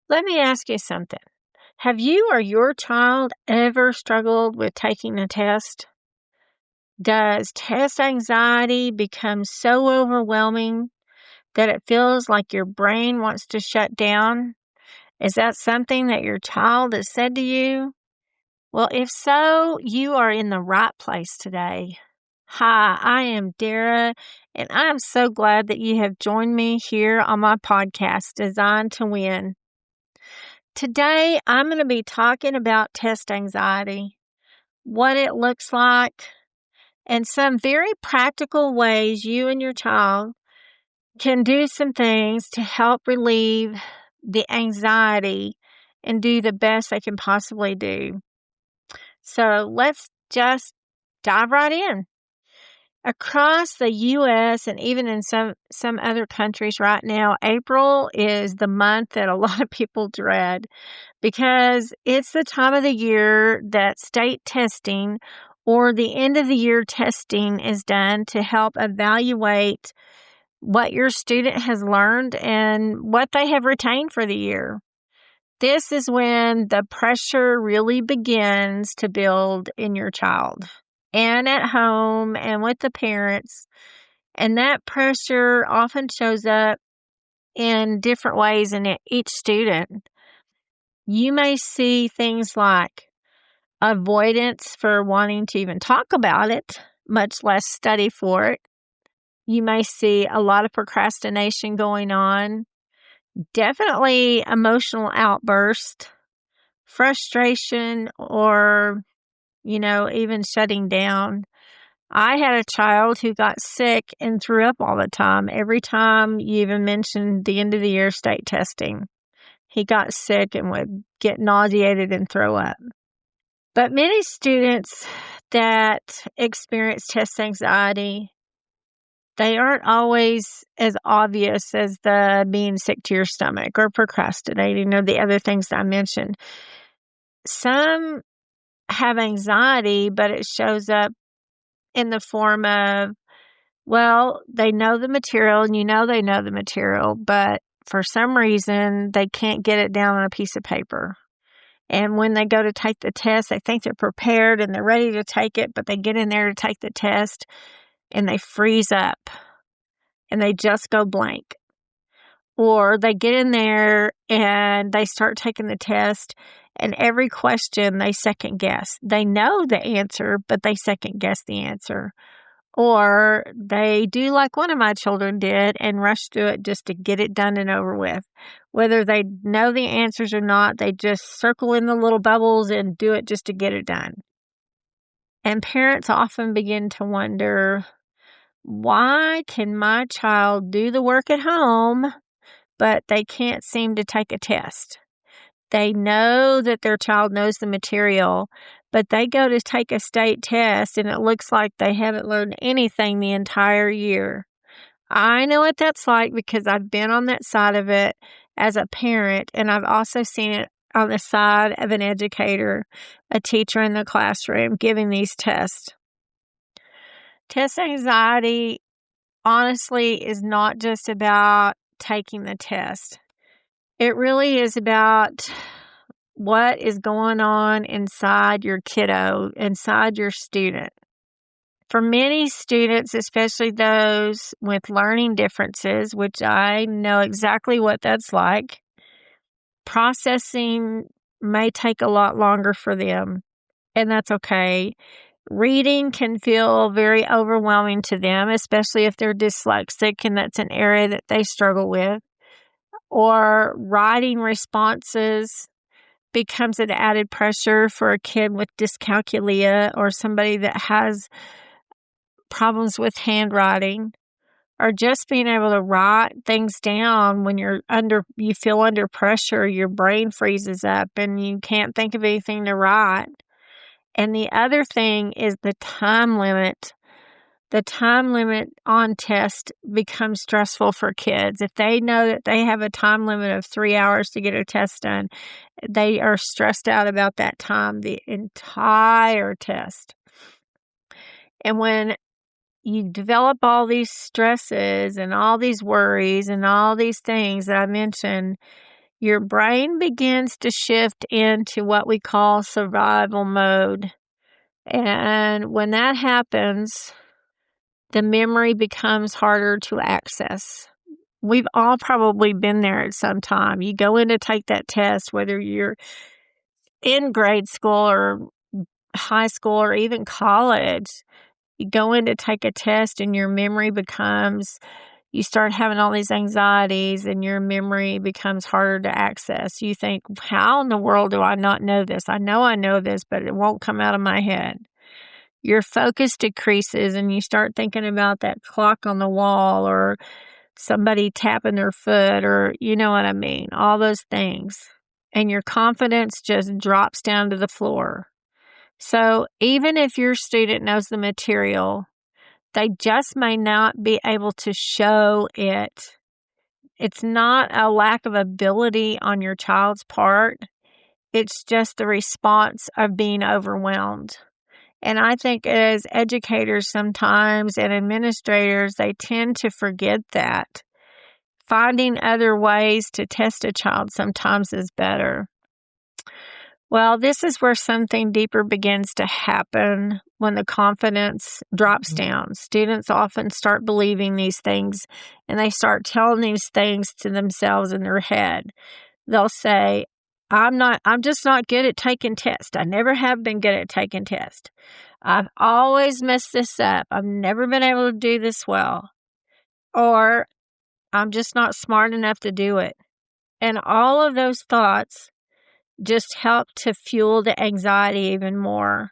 Let me ask you something. Have you or your child ever struggled with taking a test? Does test anxiety become so overwhelming that it feels like your brain wants to shut down? Is that something that your child has said to you? Well, if so, you are in the right place today. Hi, I am Dara, and I am so glad that you have joined me here on my podcast, Designed to Win. Today, I'm going to be talking about test anxiety, what it looks like, and some very practical ways you and your child can do some things to help relieve the anxiety and do the best they can possibly do. So let's just dive right in. Across the U.S. and even in some other countries right now, April is the month that a lot of people dread because it's the time of the year that state testing or the end of the year testing is done to help evaluate what your student has learned and what they have retained for the year. This is when the pressure really begins to build in your child and at home and with the parents. And that pressure often shows up in different ways in each student. You may see things like avoidance for wanting to even talk about it, much less study for it. You may see a lot of procrastination going on, definitely emotional outburst, frustration, or, even shutting down. I had a child who got sick and threw up all the time. Every time you even mentioned the end of the year state testing, he got sick and would get nauseated and throw up. But many students that experience test anxiety, they aren't always as obvious as the being sick to your stomach or procrastinating or the other things I mentioned. Some have anxiety, but it shows up in the form of, well, they know the material and they know the material, but for some reason they can't get it down on a piece of paper. And when they go to take the test, they think they're prepared and they're ready to take it, but they get in there to take the test and they freeze up and they just go blank. Or they get in there and they start taking the test, and every question they second guess. They know the answer, but they second guess the answer. Or they do like one of my children did and rush through it just to get it done and over with. Whether they know the answers or not, they just circle in the little bubbles and do it just to get it done. And parents often begin to wonder, why can my child do the work at home, but they can't seem to take a test? They know that their child knows the material, but they go to take a state test and it looks like they haven't learned anything the entire year. I know what that's like because I've been on that side of it as a parent, and I've also seen it on the side of an educator, a teacher in the classroom giving these tests. Test anxiety, honestly, is not just about taking the test. It really is about what is going on inside your kiddo, inside your student. For many students, especially those with learning differences, which I know exactly what that's like, processing may take a lot longer for them, and that's okay. Reading can feel very overwhelming to them, especially if they're dyslexic and that's an area that they struggle with. Or writing responses becomes an added pressure for a kid with dyscalculia or somebody that has problems with handwriting, or just being able to write things down when you feel under pressure, your brain freezes up and you can't think of anything to write. And the other thing is the time limit. The time limit on test becomes stressful for kids. If they know that they have a time limit of 3 hours to get a test done, they are stressed out about that time, the entire test. And when you develop all these stresses and all these worries and all these things that I mentioned, your brain begins to shift into what we call survival mode. And when that happens, the memory becomes harder to access. We've all probably been there at some time. You go in to take that test, whether you're in grade school or high school or even college. You go in to take a test and your memory becomes, you start having all these anxieties and your memory becomes harder to access. You think, how in the world do I not know this? I know this, but it won't come out of my head. Your focus decreases and you start thinking about that clock on the wall or somebody tapping their foot, or you know what I mean, all those things. And your confidence just drops down to the floor. So even if your student knows the material, they just may not be able to show it. It's not a lack of ability on your child's part. It's just the response of being overwhelmed. And I think as educators sometimes and administrators, they tend to forget that. Finding other ways to test a child sometimes is better. Well, this is where something deeper begins to happen when the confidence drops down. Students often start believing these things and they start telling these things to themselves in their head. They'll say, I'm just not good at taking tests. I never have been good at taking tests. I've always messed this up. I've never been able to do this well. Or I'm just not smart enough to do it. And all of those thoughts just help to fuel the anxiety even more.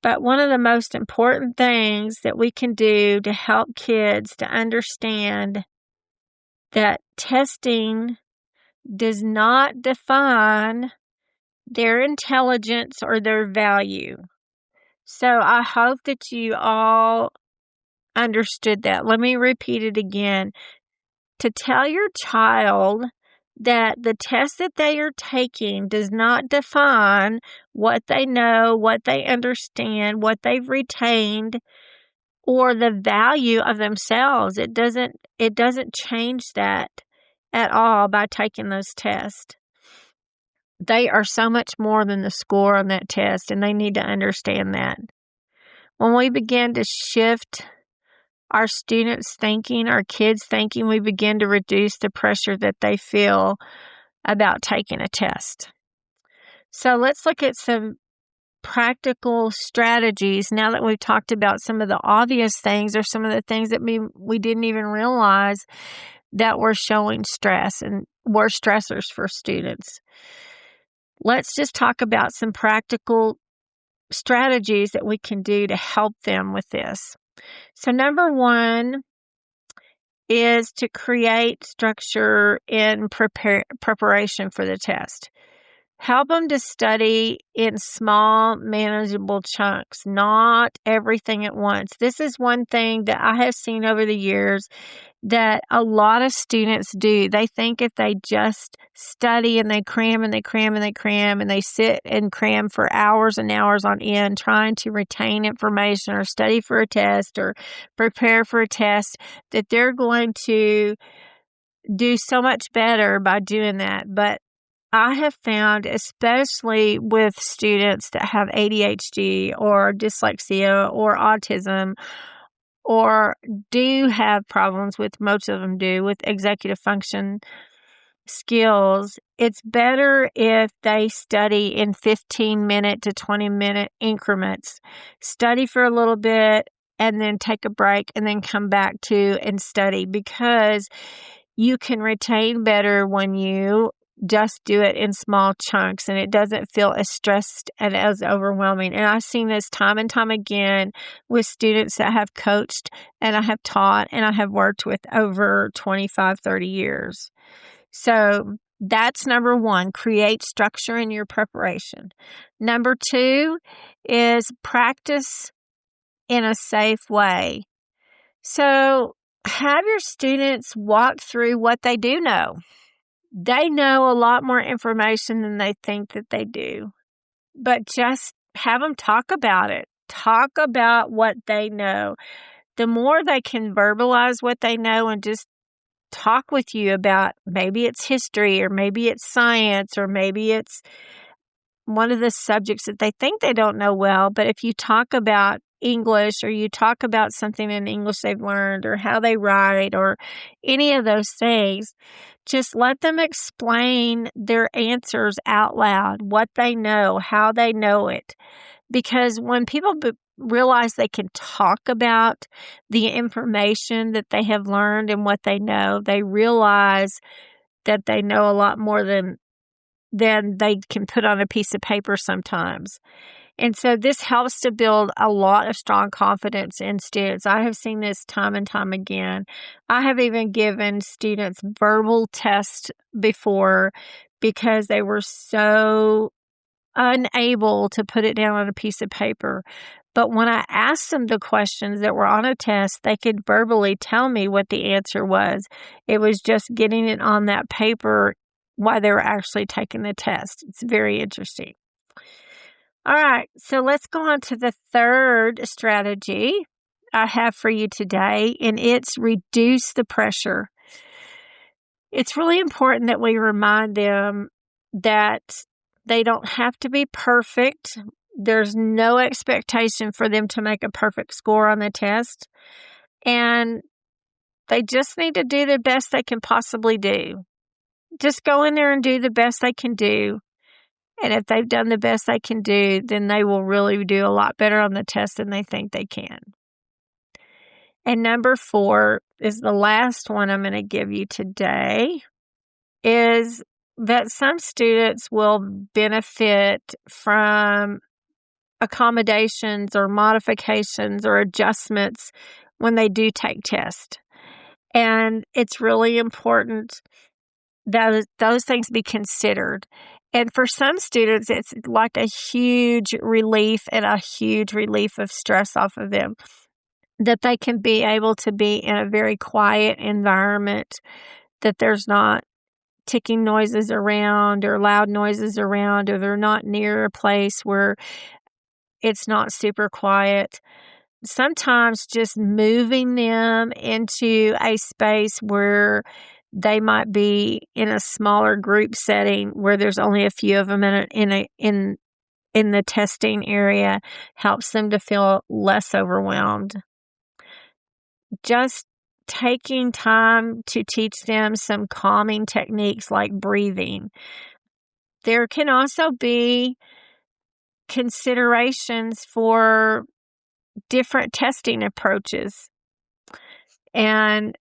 But one of the most important things that we can do to help kids to understand that testing does not define their intelligence or their value. So I hope that you all understood that. Let me repeat it again. To tell your child that the test that they are taking does not define what they know, what they understand, what they've retained, or the value of themselves. It doesn't change that at all by taking those tests. They are so much more than the score on that test, and they need to understand that. When we begin to shift our students' thinking, our kids' thinking, we begin to reduce the pressure that they feel about taking a test. So let's look at some practical strategies now that we've talked about some of the obvious things or some of the things that we didn't even realize that were showing stress and were stressors for students. Let's just talk about some practical strategies that we can do to help them with this. So number one is to create structure in preparation for the test. Help them to study in small, manageable chunks, not everything at once. This is one thing that I have seen over the years that a lot of students do. They think if they just study and they cram and they cram and they cram and they sit and cram for hours and hours on end trying to retain information or study for a test or prepare for a test, that they're going to do so much better by doing that. But I have found, especially with students that have ADHD or dyslexia or autism, or do have problems with, most of them do, with executive function skills, it's better if they study in 15-minute to 20-minute increments. Study for a little bit and then take a break and then come back to and study, because you can retain better when you just do it in small chunks and it doesn't feel as stressed and as overwhelming. And I've seen this time and time again with students that I have coached and I have taught and I have worked with over 25, 30 years. So that's number one, create structure in your preparation. Number two is practice in a safe way. So have your students walk through what they do know. They know a lot more information than they think that they do, but just have them talk about it. Talk about what they know. The more they can verbalize what they know and just talk with you about, maybe it's history, or maybe it's science, or maybe it's one of the subjects that they think they don't know well. But if you talk about English, or you talk about something in English they've learned, or how they write, or any of those things, just let them explain their answers out loud, what they know, how they know it. Because when people realize they can talk about the information that they have learned and what they know, they realize that they know a lot more than they can put on a piece of paper sometimes. And so this helps to build a lot of strong confidence in students. I have seen this time and time again. I have even given students verbal tests before because they were so unable to put it down on a piece of paper. But when I asked them the questions that were on a test, they could verbally tell me what the answer was. It was just getting it on that paper while they were actually taking the test. It's very interesting. All right, so let's go on to the third strategy I have for you today, and it's reduce the pressure. It's really important that we remind them that they don't have to be perfect. There's no expectation for them to make a perfect score on the test, and they just need to do the best they can possibly do. Just go in there and do the best they can do. And if they've done the best they can do, then they will really do a lot better on the test than they think they can. And number 4 is the last one I'm going to give you today, is that some students will benefit from accommodations or modifications or adjustments when they do take tests. And it's really important that those things be considered. And for some students, it's like a huge relief and a huge relief of stress off of them, that they can be able to be in a very quiet environment, that there's not ticking noises around or loud noises around, or they're not near a place where it's not super quiet. Sometimes just moving them into a space where they might be in a smaller group setting where there's only a few of them in the testing area helps them to feel less overwhelmed. Just taking time to teach them some calming techniques like breathing. There can also be considerations for different testing approaches. And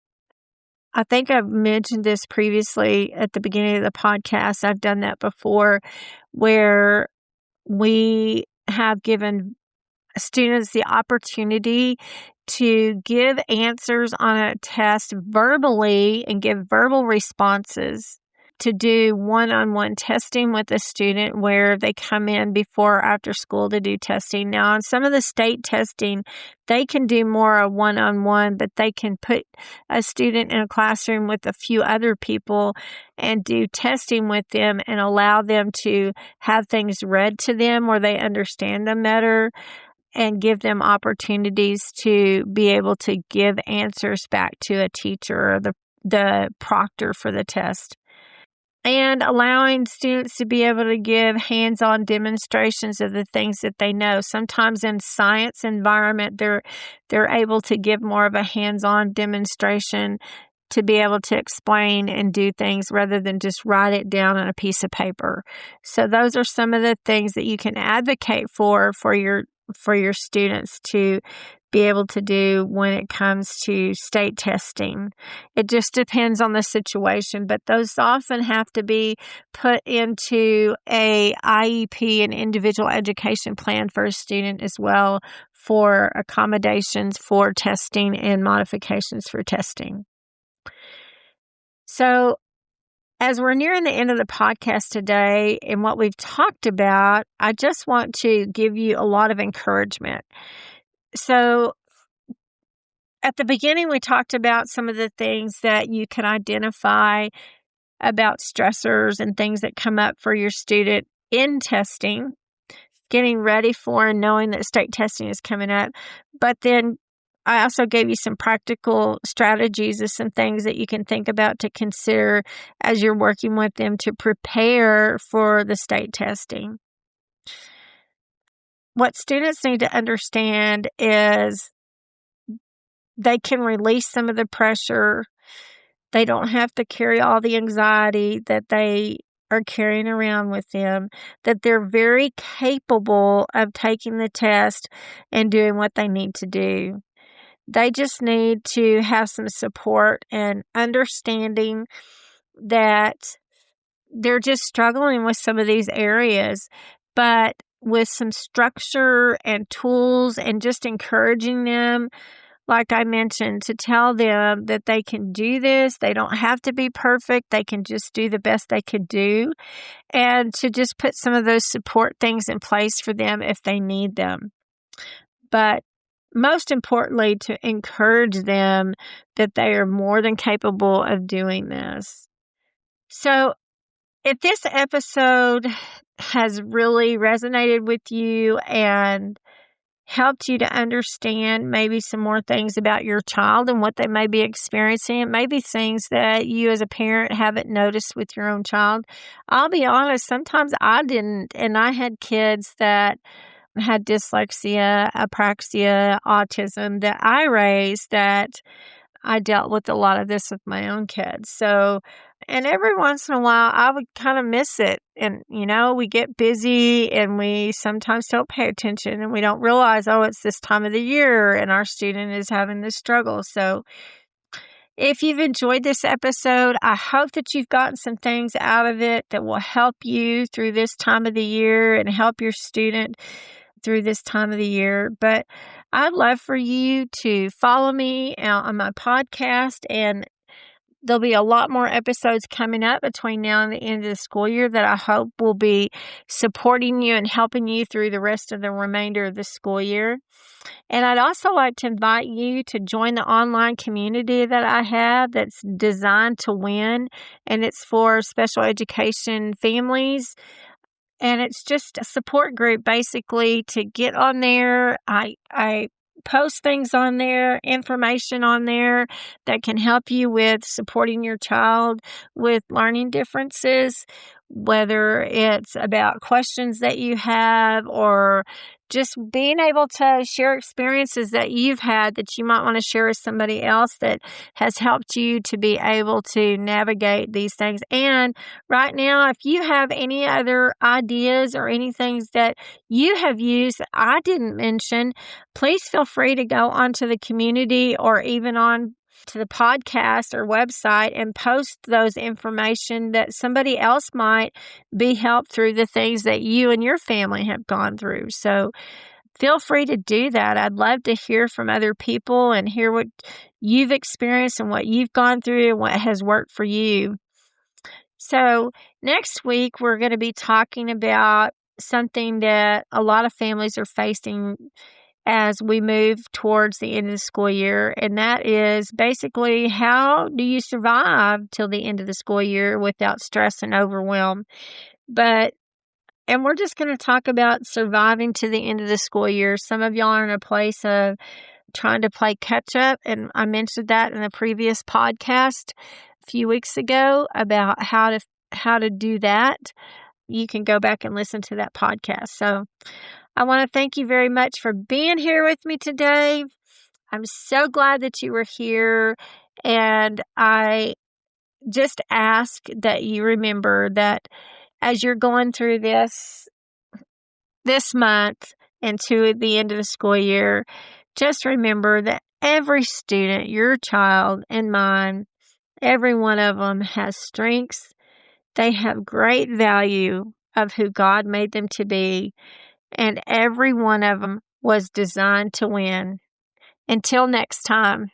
I think I've mentioned this previously at the beginning of the podcast. I've done that before, where we have given students the opportunity to give answers on a test verbally and give verbal responses, to do one-on-one testing with a student where they come in before or after school to do testing. Now, on some of the state testing, they can do more of one-on-one, but they can put a student in a classroom with a few other people and do testing with them and allow them to have things read to them where they understand them better, and give them opportunities to be able to give answers back to a teacher or the proctor for the test. And allowing students to be able to give hands-on demonstrations of the things that they know. Sometimes in science environment, they're able to give more of a hands-on demonstration to be able to explain and do things rather than just write it down on a piece of paper. So those are some of the things that you can advocate for your students to be able to do when it comes to state testing. It just depends on the situation, but those often have to be put into a IEP, an individual education plan for a student as well, for accommodations for testing and modifications for testing. So as we're nearing the end of the podcast today and what we've talked about, I just want to give you a lot of encouragement. So at the beginning, we talked about some of the things that you can identify about stressors and things that come up for your student in testing, getting ready for and knowing that state testing is coming up. But then I also gave you some practical strategies of some things that you can think about to consider as you're working with them to prepare for the state testing. What students need to understand is they can release some of the pressure. They don't have to carry all the anxiety that they are carrying around with them, that they're very capable of taking the test and doing what they need to do. They just need to have some support and understanding that they're just struggling with some of these areas, but with some structure and tools and just encouraging them, like I mentioned, to tell them that they can do this. They don't have to be perfect. They can just do the best they could do, and to just put some of those support things in place for them if they need them. But most importantly, to encourage them that they are more than capable of doing this. So, if this episode has really resonated with you and helped you to understand maybe some more things about your child and what they may be experiencing, it may be things that you as a parent haven't noticed with your own child. I'll be honest, sometimes I didn't, and I had kids that had dyslexia, apraxia, autism that I raised, that I dealt with a lot of this with my own kids. So, and every once in a while, I would kind of miss it. And, we get busy and we sometimes don't pay attention and we don't realize, oh, it's this time of the year and our student is having this struggle. So, if you've enjoyed this episode, I hope that you've gotten some things out of it that will help you through this time of the year and help your student through this time of the year. But I'd love for you to follow me on my podcast, and there'll be a lot more episodes coming up between now and the end of the school year that I hope will be supporting you and helping you through the rest of the remainder of the school year. And I'd also like to invite you to join the online community that I have that's designed to win, and it's for special education families. And it's just a support group, basically, to get on there. I post things on there, information on there that can help you with supporting your child with learning differences, whether it's about questions that you have or just being able to share experiences that you've had that you might want to share with somebody else that has helped you to be able to navigate these things. And right now, if you have any other ideas or any things that you have used that I didn't mention, please feel free to go onto the community or even on to the podcast or website and post those information that somebody else might be helped through the things that you and your family have gone through. So feel free to do that. I'd love to hear from other people and hear what you've experienced and what you've gone through and what has worked for you. So next week, we're going to be talking about something that a lot of families are facing as we move towards the end of the school year. And that is basically, how do you survive till the end of the school year without stress and overwhelm? And we're just going to talk about surviving to the end of the school year. Some of y'all are in a place of trying to play catch up. And I mentioned that in a previous podcast a few weeks ago about how to do that. You can go back and listen to that podcast. So I want to thank you very much for being here with me today. I'm so glad that you were here. And I just ask that you remember that as you're going through this month and to the end of the school year, just remember that every student, your child and mine, every one of them has strengths. They have great value of who God made them to be. And every one of them was designed to win. Until next time.